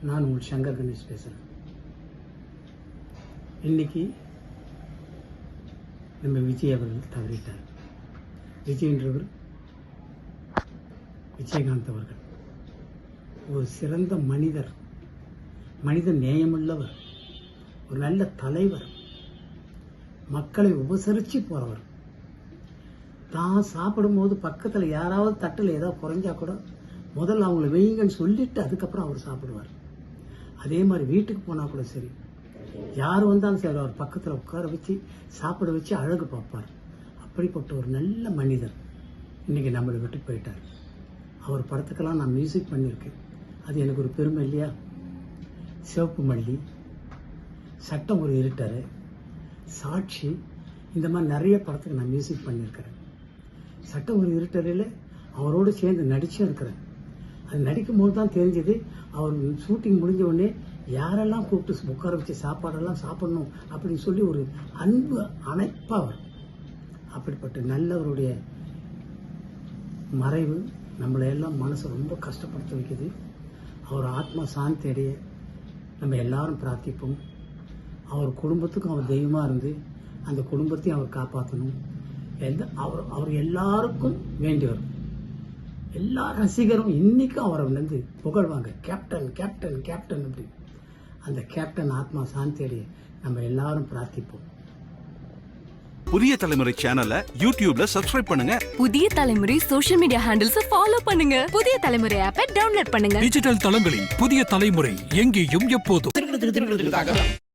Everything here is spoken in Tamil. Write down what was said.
நான் உங்கள் சங்கர் கணேஷ் பேசுகிறேன். இன்னைக்கு நம்ம விஜய் அவர்கள் தவறிட்டார். விஜயன்றவர் விஜயகாந்த் அவர்கள் ஒரு சிறந்த மனிதர், மனித நேயமுள்ளவர், ஒரு நல்ல தலைவர், மக்களை உபசரித்து போகிறவர். தான் சாப்பிடும்போது பக்கத்தில் யாராவது தட்டில் ஏதாவது குறைஞ்சா கூட முதல்ல அவங்கள வெய்யுங்கன்னு சொல்லிட்டு அதுக்கப்புறம் அவர் சாப்பிடுவார். அதே மாதிரி வீட்டுக்கு போனால் கூட சரி, யார் வந்தாலும் சரி அவர் பக்கத்தில் உட்கார வச்சு சாப்பிட வச்சு அழகு பார்ப்பார். அப்படிப்பட்ட ஒரு நல்ல மனிதர் இன்னைக்கு நம்மளை விட்டு போயிட்டார். அவர் படத்துக்கெல்லாம் நான் மியூசிக் பண்ணியிருக்கேன். அது எனக்கு ஒரு பெருமை இல்லையா? சிவப்பு மல்லி, சட்டம் ஒரு இருட்டரு, சாட்சி, இந்த மாதிரி நிறைய படத்துக்கு நான் மியூசிக் பண்ணியிருக்கிறேன். சட்டம் ஒரு இருட்டறையில் அவரோடு சேர்ந்து நடிச்சும் இருக்கிறேன். அது நடிக்கும் போது தான் தெரிஞ்சது, அவர் ஷூட்டிங் முடிஞ்ச உடனே யாரெல்லாம் கூப்பிட்டு உட்கார வச்சு சாப்பாடெல்லாம் சாப்பிடணும் அப்படின்னு சொல்லி ஒரு அன்பு அணைப்பவர். அப்படிப்பட்ட நல்லவருடைய மறைவு நம்மளை எல்லாம் மனசை ரொம்ப கஷ்டப்படுத்த வைக்குது. அவர் ஆத்மா சாந்தி அடைய நம்ம எல்லாரும் பிரார்த்திப்போம். அவர் குடும்பத்துக்கும் அவர் தெய்வமாக இருந்து அந்த குடும்பத்தையும் அவர் காப்பாற்றணும். அவர் எல்லாருக்கும் வேண்டியவர். எல்லா ரசிகரும் இன்னைக்கும் அவரை வந்து புகழ்வாங்க. கேப்டன் கேப்டன் கேப்டன் அப்படி. அந்த கேப்டன் ஆத்மா சாந்தி அடைய நம்ம எல்லாரும் பிரார்த்திப்போம். புதிய தலைமுறை சேனலை யூடியூப்ல சப்ஸ்கிரைப் பண்ணுங்க. புதிய தலைமுறை சோஷியல் மீடியா ஹேண்டில்ஸ் ஃபாலோ பண்ணுங்க. புதிய தலைமுறை ஆப்பை டவுன்லோட் பண்ணுங்க. டிஜிட்டல் தளங்களில் புதிய தலைமுறை எங்கேயும் எப்போதும்.